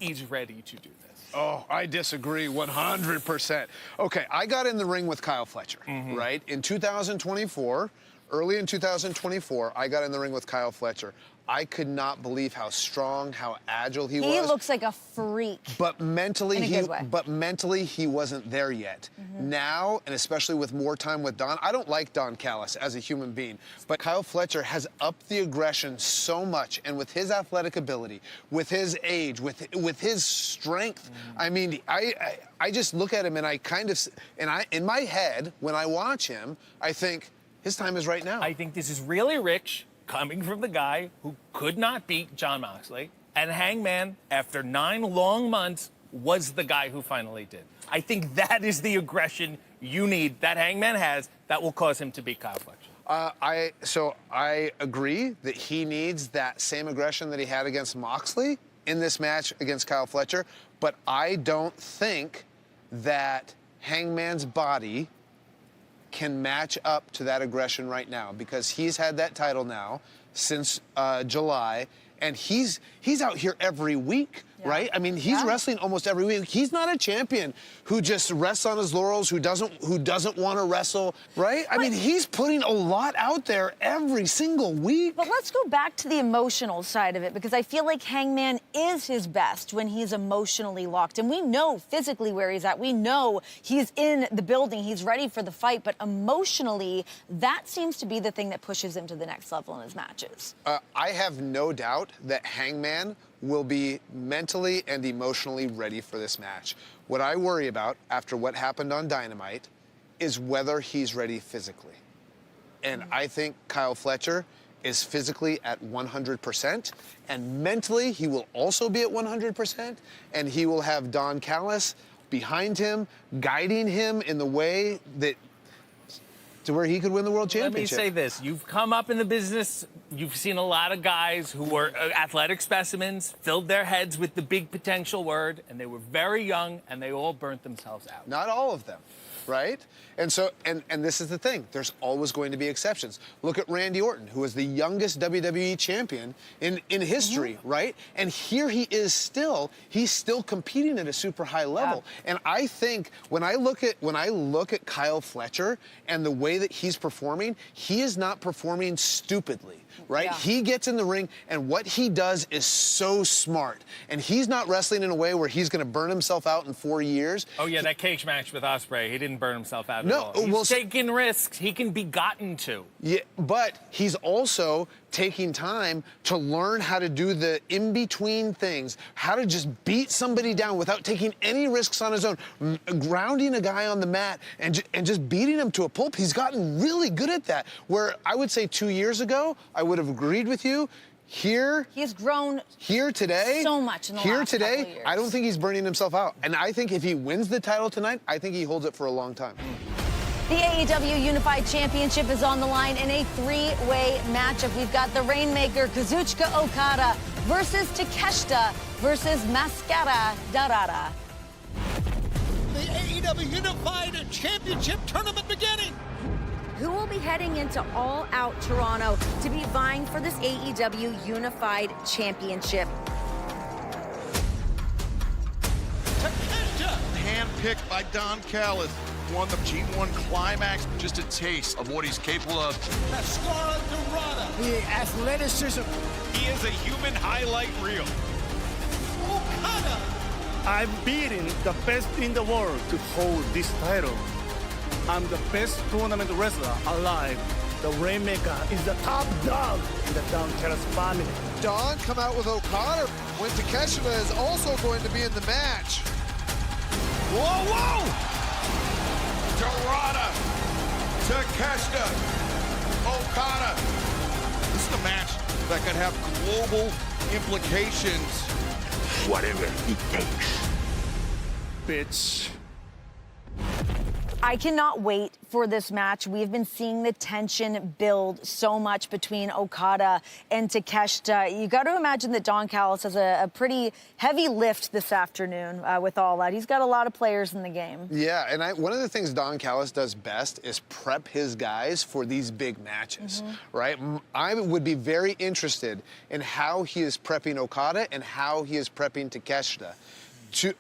is ready to do this. Oh, I disagree 100%. Okay, I got in the ring with Kyle Fletcher, right? In 2024, early in 2024, I got in the ring with Kyle Fletcher. I could not believe how strong, how agile he was. He looks like a freak. But mentally, in a good way. He wasn't there yet. Now, and especially with more time with Don, I don't like Don Callis as a human being, but Kyle Fletcher has upped the aggression so much, and with his athletic ability, with his age, with his strength, I mean, I just look at him and I kind of, in my head, when I watch him, I think his time is right now. I think this is really rich, coming from the guy who could not beat Jon Moxley. And Hangman, after 9 long months, was the guy who finally did. I think that is the aggression you need, that Hangman has, that will cause him to beat Kyle Fletcher. So I agree that he needs that same aggression that he had against Moxley in this match against Kyle Fletcher, but I don't think that Hangman's body can match up to that aggression right now, because he's had that title now since July, and he's out here every week, right? I mean, he's wrestling almost every week. He's not a champion who just rests on his laurels, who doesn't want to wrestle, right? I mean, he's putting a lot out there every single week. But let's go back to the emotional side of it, because I feel like Hangman is his best when he's emotionally locked. And we know physically where he's at. We know he's in the building. He's ready for the fight. But emotionally, that seems to be the thing that pushes him to the next level in his matches. I have no doubt that Hangman will be mentally and emotionally ready for this match. What I worry about after what happened on Dynamite is whether he's ready physically. And I think Kyle Fletcher is physically at 100%, and mentally he will also be at 100%, and he will have Don Callis behind him, guiding him in the way that to where he could win the world championship. Let me say this. You've come up in the business. You've seen a lot of guys who were athletic specimens, filled their heads with the big potential word, and they were very young, and they all burnt themselves out. Not all of them, right? And so, and this is the thing. There's always going to be exceptions. Look at Randy Orton, who is the youngest WWE champion in history, right? And here he is still. He's still competing at a super high level. And I think when I look at Kyle Fletcher and the way that he's performing, he is not performing stupidly, right? He gets in the ring, and what he does is so smart. And he's not wrestling in a way where he's going to burn himself out in 4 years. Oh, yeah, that cage match with Ospreay, he didn't burn himself out No, at all. He's taking risks. He can be gotten to. Yeah, but he's also taking time to learn how to do the in-between things, how to just beat somebody down without taking any risks on his own, grounding a guy on the mat and just beating him to a pulp. He's gotten really good at that, where I would say 2 years ago, I would have agreed with you. He's grown today, so much in the last couple of years. I don't think he's burning himself out. And I think if he wins the title tonight, I think he holds it for a long time. The AEW Unified Championship is on the line in a 3-way matchup. We've got the Rainmaker, Kazuchika Okada, versus Takeshita versus Mascara Dorada. The AEW Unified Championship tournament beginning. Who will be heading into All Out Toronto to be vying for this AEW Unified Championship? Takeshita, handpicked by Don Callis, won the G1 Climax. Just a taste of what he's capable of. Mascara Dorada. The athleticism. He is a human highlight reel. Okada. I'm beating the best in the world to hold this title. I'm the best tournament wrestler alive. The Rainmaker is the top dog in the Don Callis family. Don come out with Okada when Takeshita is also going to be in the match. Whoa, whoa! Dorada, Takeshita, Okada. This is a match that could have global implications. Whatever it takes. Bitch. I cannot wait for this match. We've been seeing the tension build so much between Okada and Takeshita. You got to imagine that Don Callis has a pretty heavy lift this afternoon with all that. He's got a lot of players in the game. Yeah, and one of the things Don Callis does best is prep his guys for these big matches, right? I would be very interested in how he is prepping Okada and how he is prepping Takeshita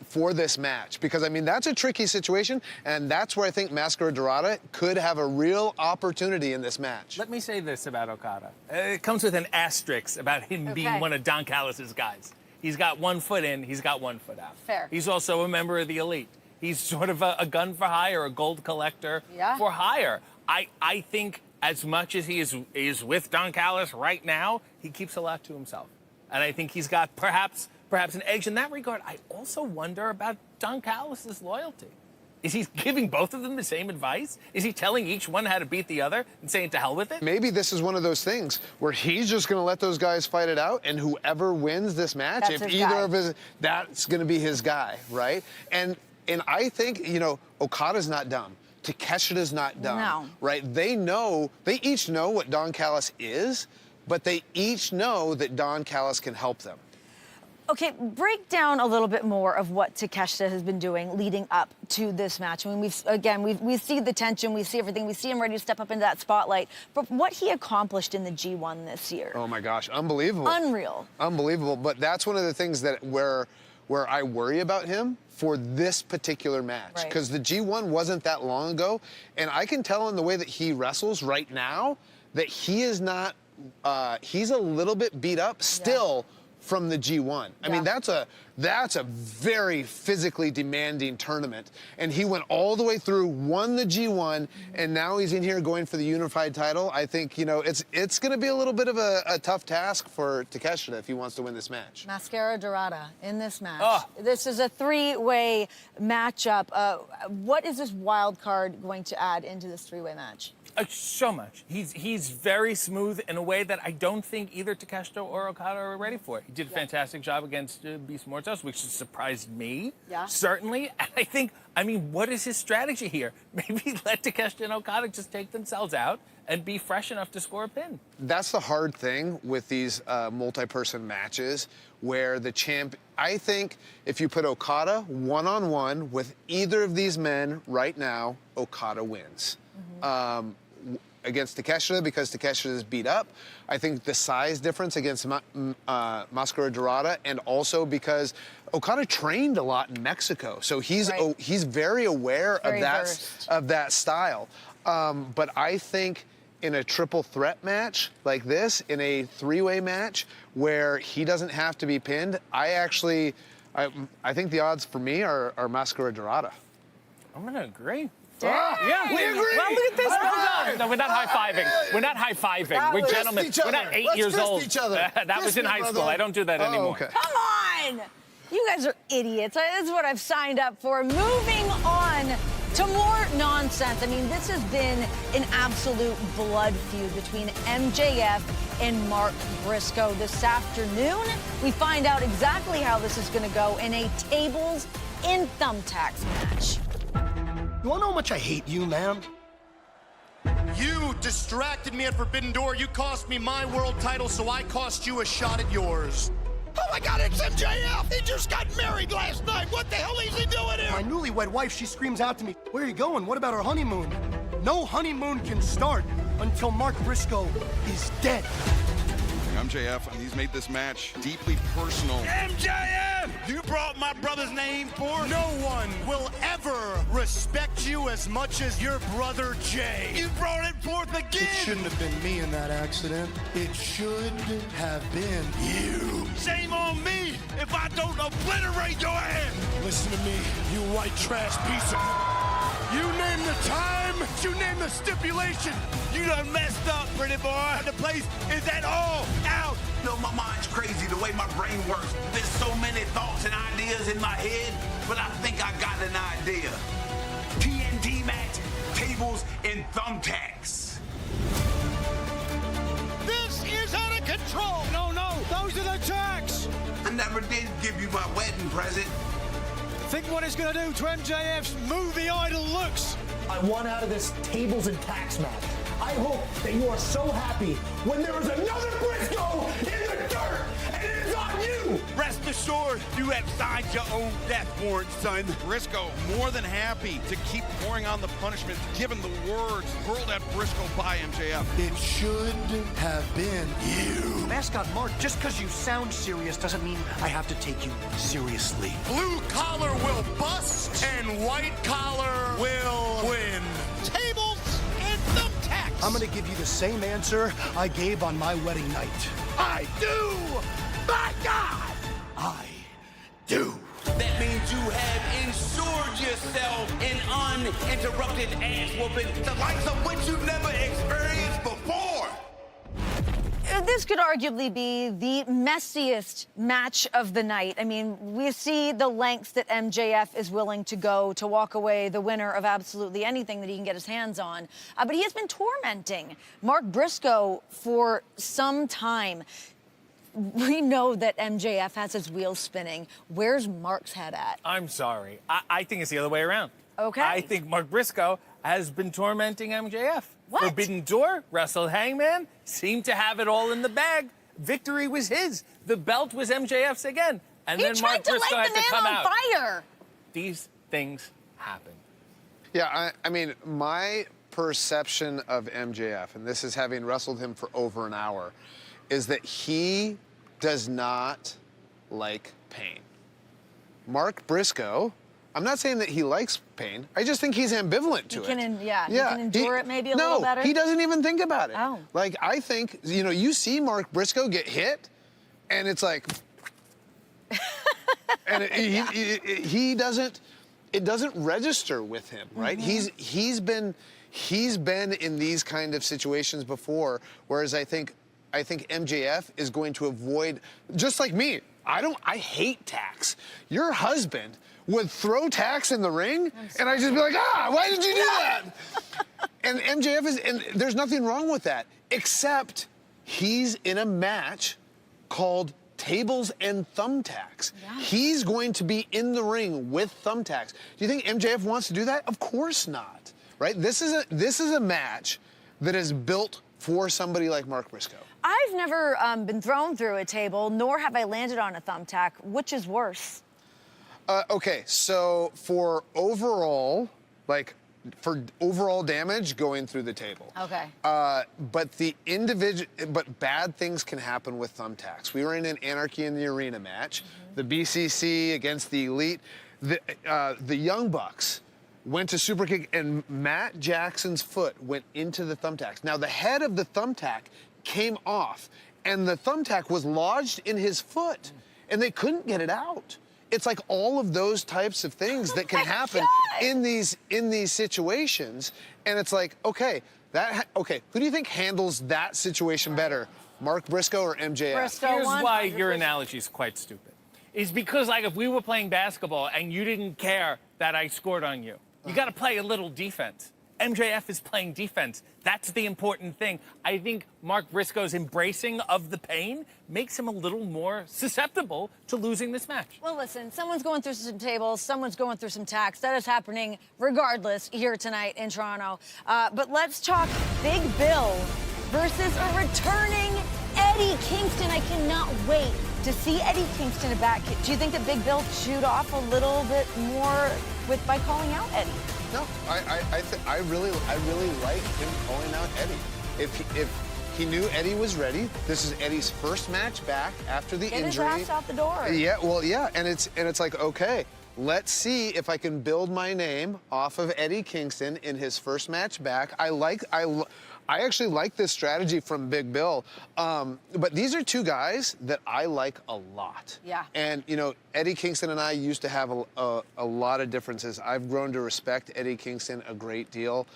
for this match, because I mean that's a tricky situation, and that's where I think Mascara Dorada could have a real opportunity in this match. Let me say this about Okada. It comes with an asterisk about him being one of Don Callis' guys. He's got 1 foot in, he's got 1 foot out. Fair. He's also a member of the elite. He's sort of a gun for hire, a gold collector for hire. I think as much as he is with Don Callis right now, he keeps a lot to himself. And I think he's got perhaps an edge in that regard. I also wonder about Don Callis' loyalty. Is he giving both of them the same advice? Is he telling each one how to beat the other and saying to hell with it? Maybe this is one of those things where he's just going to let those guys fight it out, and whoever wins this match, That's if his either guy. of his, that's going to be his guy, right? And I think, you know, Okada's not dumb. Takeshita's not dumb, No. right? They each know what Don Callis is, but they each know that Don Callis can help them. Okay, break down a little bit more of what Takeshita has been doing leading up to this match. I mean, we see the tension, we see everything, we see him ready to step up into that spotlight. But what he accomplished in the G1 this year. Oh my gosh, unbelievable. Unreal. Unbelievable. But that's one of the things that where I worry about him for this particular match, because the G1 wasn't that long ago, and I can tell in the way that he wrestles right now that he is not. He's a little bit beat up still. From the G1. I mean, that's a very physically demanding tournament. And he went all the way through, won the G1, and now he's in here going for the unified title. I think, you know, it's going to be a little bit of a tough task for Takeshita if he wants to win this match. Mascara Dorada in this match. This is a 3-way matchup. What is this wild card going to add into this 3-way match? So much. He's very smooth in a way that I don't think either Takeshita or Okada are ready for. He did a fantastic job against Beast Mortos, which surprised me, certainly. And I think, I mean, what is his strategy here? Maybe let Takeshita and Okada just take themselves out and be fresh enough to score a pin. That's the hard thing with these multi-person matches where the champ, I think if you put Okada one-on-one with either of these men right now, Okada wins. Against Takeshita, because Takeshita is beat up. I think the size difference against Mascara Dorada, and also because Okada trained a lot in Mexico, so he's very aware of that style. But I think in a triple threat match like this, in a 3-way match where he doesn't have to be pinned, I think the odds for me are Mascara Dorada. I'm gonna agree. Yeah, we agree. Well, look at this. No, we're not high-fiving. We're not high-fiving. We're gentlemen. We're not 8 years old. Each other. That was in high school. I don't do that anymore. Okay. Come on! You guys are idiots. This is what I've signed up for. Moving on to more nonsense. I mean, this has been an absolute blood feud between MJF and Mark Briscoe. This afternoon, we find out exactly how this is going to go in a tables and thumbtacks match. You wanna know how much I hate you, man? You distracted me at Forbidden Door. You cost me my world title, so I cost you a shot at yours. Oh my God, it's MJF! He just got married last night! What the hell is he doing here? My newlywed wife, she screams out to me, "Where are you going? What about our honeymoon?" No honeymoon can start until Mark Briscoe is dead. MJF, and he's made this match deeply personal. MJF! You brought my brother's name forth? No one will ever respect you as much as your brother Jay. You brought it forth again! It shouldn't have been me in that accident. It should have been you. Shame on me if I don't obliterate your ass! Listen to me, you white trash piece of... You name the time, you name the stipulation. You done messed up, pretty boy. The place is at all out. You know, my mind's crazy the way my brain works. There's so many thoughts and ideas in my head, but I think I got an idea. TNT match, thumbtacks. This is out of control. No, those are the tacks. I never did give you my wedding present. Think what it's going to do to MJF's movie idol looks. I want out of this tables and tax match. I hope that you are so happy when there is another Briscoe in the dirt, and it is on you! Rest assured, you have signed your own death warrant, son. Briscoe more than happy to keep pouring on the punishment, given the words hurled at Briscoe by MJF. It should have been you. Mascot Mark, just because you sound serious doesn't mean I have to take you seriously. Blue collar will bust, and white collar will win. Tables and thumbtacks. I'm gonna give you the same answer I gave on my wedding night. I do! My God! I do. That means you have ensured yourself an uninterrupted ass whooping, the likes of which you've never experienced before. This could arguably be the messiest match of the night. I mean, we see the lengths that MJF is willing to go to walk away the winner of absolutely anything that he can get his hands on. But he has been tormenting Mark Briscoe for some time. We know that MJF has his wheels spinning. Where's Mark's head at? I'm sorry. I think it's the other way around. Okay. I think Mark Briscoe has been tormenting MJF. What? Forbidden Door, wrestled Hangman, seemed to have it all in the bag. Victory was his. The belt was MJF's again. And He then tried Mark to Briscoe light had the to man come on out. fire. These things happen. Yeah, I mean, my perception of MJF, and this is having wrestled him for over an hour, is that he does not like pain. Mark Briscoe, I'm not saying that he likes pain. I just think he's ambivalent to it. He can endure it maybe a little better. No, he doesn't even think about it. Oh. Like, I think, you see Mark Briscoe get hit, and it's like, and he doesn't, it doesn't register with him, right? Mm-hmm. He's been in these kind of situations before, whereas I think MJF is going to avoid, just like me. I hate tax. Your husband would throw tax in the ring, and I'd just be like, why did you do that? And MJF and there's nothing wrong with that, except he's in a match called Tables and Thumbtacks. Yeah. He's going to be in the ring with thumbtacks. Do you think MJF wants to do that? Of course not, right? This is a match that is built for somebody like Mark Briscoe. I've never been thrown through a table, nor have I landed on a thumbtack. Which is worse? Okay, so for overall damage, going through the table. Okay. But bad things can happen with thumbtacks. We were in an Anarchy in the Arena match, the BCC against the Elite. The Young Bucks went to Superkick, and Matt Jackson's foot went into the thumbtacks. Now, the head of the thumbtack came off, and the thumbtack was lodged in his foot, and they couldn't get it out. It's like all of those types of things that can happen in these situations, and it's like, okay, who do you think handles that situation better, Mark Briscoe or MJF? Briscoe. Here's 100%. why your analogy is quite stupid. Is because, like, if we were playing basketball and you didn't care that I scored on you, you got to play a little defense. MJF is playing defense. That's the important thing. I think Mark Briscoe's embracing of the pain makes him a little more susceptible to losing this match. Well, listen, someone's going through some tables, someone's going through some tax. That is happening regardless here tonight in Toronto. But let's talk Big Bill versus a returning Eddie Kingston. I cannot wait to see Eddie Kingston back. Do you think that Big Bill chewed off a little bit more by calling out Eddie? No, I really like him calling out Eddie. If he knew Eddie was ready, this is Eddie's first match back after the injury. Get his ass out the door. Yeah, well, yeah, and it's like, okay, let's see if I can build my name off of Eddie Kingston in his first match back. I actually like this strategy from Big Bill, but these are two guys that I like a lot. Yeah. And, Eddie Kingston and I used to have a lot of differences. I've grown to respect Eddie Kingston a great deal.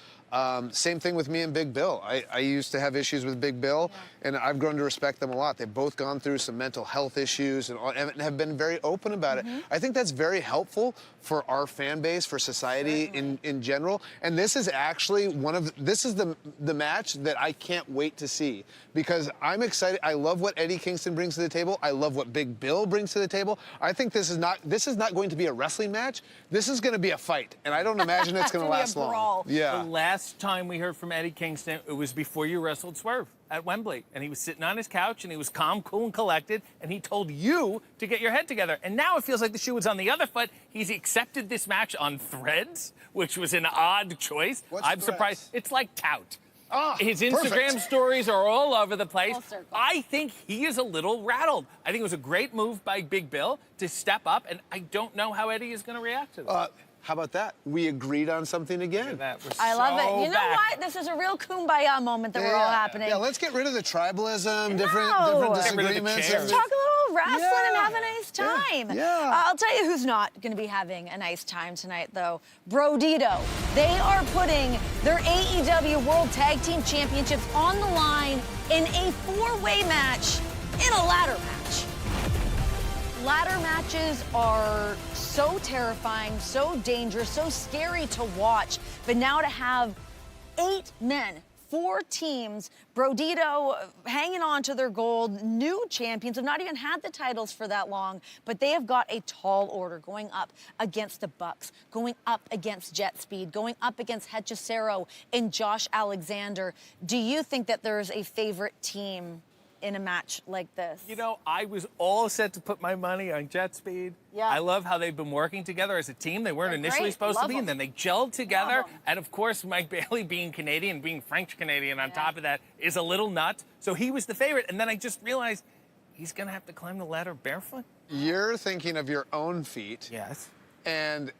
Same thing with me and Big Bill. I used to have issues with Big Bill, and I've grown to respect them a lot. They've both gone through some mental health issues and have been very open about it. I think that's very helpful for our fan base, for society in general. And this is actually this is the match that I can't wait to see, because I'm excited. I love what Eddie Kingston brings to the table. I love what Big Bill brings to the table. I think this is not going to be a wrestling match. This is going to be a fight, and I don't imagine it's going to last long. Yeah. The last time we heard from Eddie Kingston, it was before you wrestled Swerve at Wembley, and he was sitting on his couch, and he was calm, cool, and collected, and he told you to get your head together. And now it feels like the shoe was on the other foot. He's accepted this match on Threads, which was an odd choice. I'm surprised. It's like Tout. His Instagram stories are all over the place. I think he is a little rattled. I think it was a great move by Big Bill to step up, and I don't know how Eddie is going to react to this. How about that? We agreed on something again. I love it. You know what? This is a real kumbaya moment that we're all happening. Yeah, let's get rid of the tribalism, different disagreements. Let's talk a little wrestling and have a nice time. I'll tell you who's not going to be having a nice time tonight, though. Brodito. They are putting their AEW World Tag Team Championships on the line in a four-way match in a ladder match. Ladder matches are so terrifying, so dangerous, so scary to watch. But now to have 8 men, 4 teams, Brodito hanging on to their gold, new champions, have not even had the titles for that long, but they have got a tall order going up against the Bucks, going up against Jet Speed, going up against Hechicero and Josh Alexander. Do you think that there's a favorite team in a match like this? You know, I was all set to put my money on Jet Speed. I love how they've been working together as a team. They weren't initially supposed to be, and then they gelled together. And of course, Mike Bailey being Canadian, being French-Canadian on top of that is a little nuts. So he was the favorite. And then I just realized he's going to have to climb the ladder barefoot. You're thinking of your own feet. Yes. And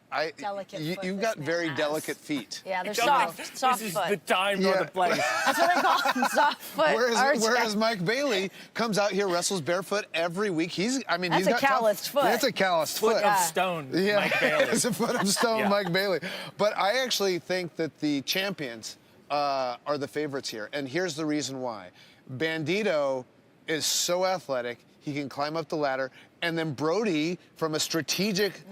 you've got very delicate feet. Yeah, they're soft foot. This is the time nor the place. That's what they call them, soft foot. Whereas Mike Bailey comes out here, wrestles barefoot every week. That's he's got a calloused foot. That's a calloused foot. Of stone, Mike Bailey. It's a foot of stone, Mike Bailey. But I actually think that the champions are the favorites here. And here's the reason why. Bandito is so athletic. He can climb up the ladder. And then Brody, from a strategic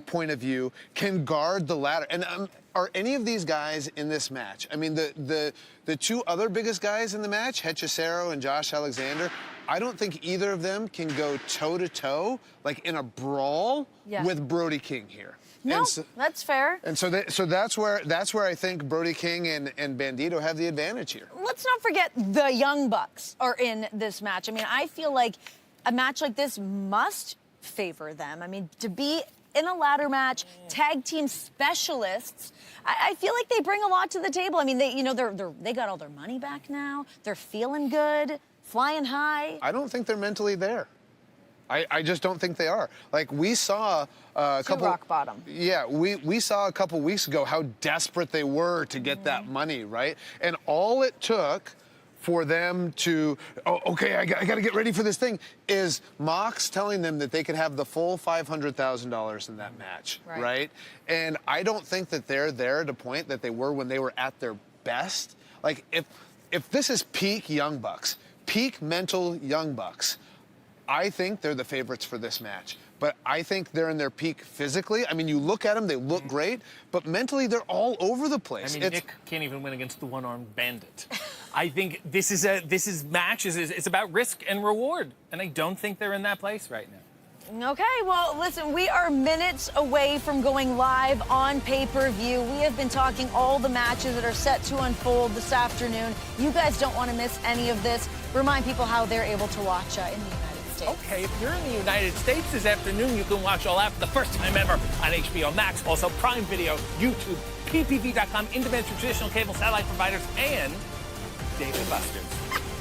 point of view, can guard the ladder. And are any of these guys in this match? I mean, the 2 other biggest guys in the match, Hechicero and Josh Alexander, I don't think either of them can go toe-to-toe, like in a brawl, with Brody King here. No, that's fair. And so that's where I think Brody King and Bandito have the advantage here. Let's not forget the Young Bucks are in this match. I mean, I feel like a match like this must favor them. I mean, to be in a ladder match, tag team specialists, I feel like they bring a lot to the table. I mean, they got all their money back now. They're feeling good, flying high. I don't think they're mentally there. I just don't think they are. Like, we saw a couple... rock bottom. Yeah, we saw a couple weeks ago how desperate they were to get that money, right? And all it took for them to, okay, I got to get ready for this thing, is Mox telling them that they could have the full $500,000 in that match, right? And I don't think that they're there at a point that they were when they were at their best. Like, if this is peak Young Bucks, peak mental Young Bucks, I think they're the favorites for this match. But I think they're in their peak physically. I mean, you look at them, they look great, but mentally they're all over the place. I mean, Nick can't even win against the one-armed bandit. I think this is it's about risk and reward, and I don't think they're in that place right now. Okay, well, listen, we are minutes away from going live on pay-per-view. We have been talking all the matches that are set to unfold this afternoon. You guys don't want to miss any of this. Remind people how they're able to watch in the United States. Okay, if you're in the United States this afternoon, you can watch All Out for the first time ever on HBO MAX, also Prime Video, YouTube, ppv.com, in-demand traditional cable satellite providers, and David Buster's.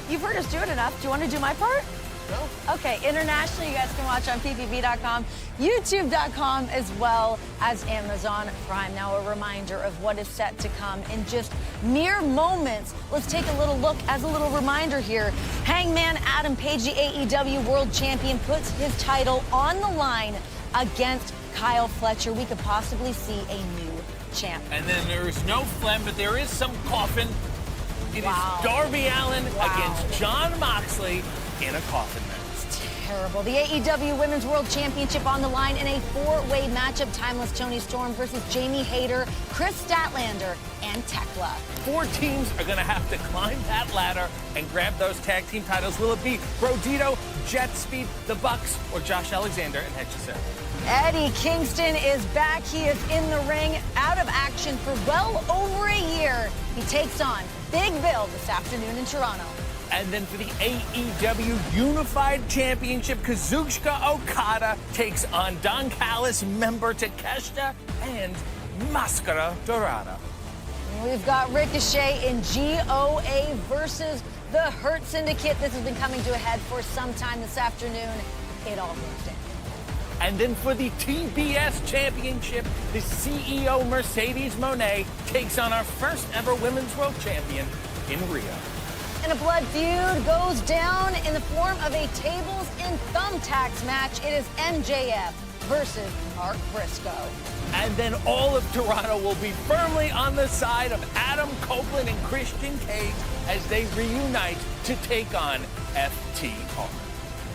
You've heard us do it enough. Do you want to do my part? No. Okay, internationally, you guys can watch on ppv.com, youtube.com, as well as Amazon Prime. Now, a reminder of what is set to come in just mere moments. Let's take a little look as a little reminder here. Hangman Adam Page, the AEW World Champion, puts his title on the line against Kyle Fletcher. We could possibly see a new champ. And then there is no phlegm, but there is some Coffin. It is Darby Allin against Jon Moxley in a coffin match. Terrible. The AEW Women's World Championship on the line in a four-way matchup. Timeless Toni Storm versus Jamie Hayter, Chris Statlander, and Tekla. 4 teams are going to have to climb that ladder and grab those tag team titles. Will it be Brodito, Jet Speed, the Bucks, or Josh Alexander and Head Yourself? Eddie Kingston is back. He is in the ring, out of action for well over a year. He takes on Big Bill this afternoon in Toronto. And then for the AEW Unified Championship, Kazuchika Okada takes on Don Callis member Takeshita and Mascara Dorada. We've got Ricochet in GOA versus the Hurt Syndicate. This has been coming to a head for some time this afternoon. It all goes down. And then for the TBS Championship, the CEO Mercedes Moné takes on our first ever Women's World Champion in Rio. And a blood feud goes down in the form of a tables and thumbtacks match. It is MJF versus Mark Briscoe. And then all of Toronto will be firmly on the side of Adam Copeland and Christian Cage as they reunite to take on FTR.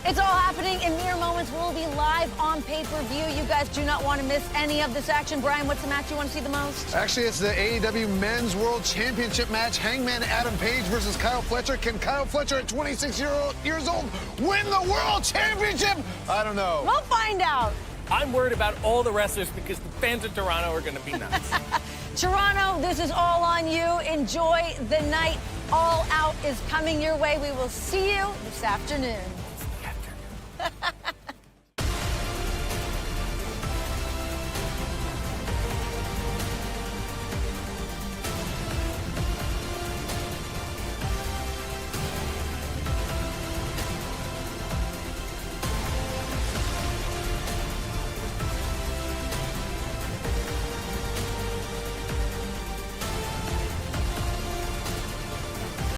It's all happening in mere moments. We'll be live on pay-per-view. You guys do not want to miss any of this action. Brian, what's the match you want to see the most? Actually, it's the AEW Men's World Championship match. Hangman Adam Page versus Kyle Fletcher. Can Kyle Fletcher at 26 years old win the World Championship? I don't know. We'll find out. I'm worried about all the wrestlers because the fans of Toronto are going to be nuts. Toronto, this is all on you. Enjoy the night. All Out is coming your way. We will see you this afternoon.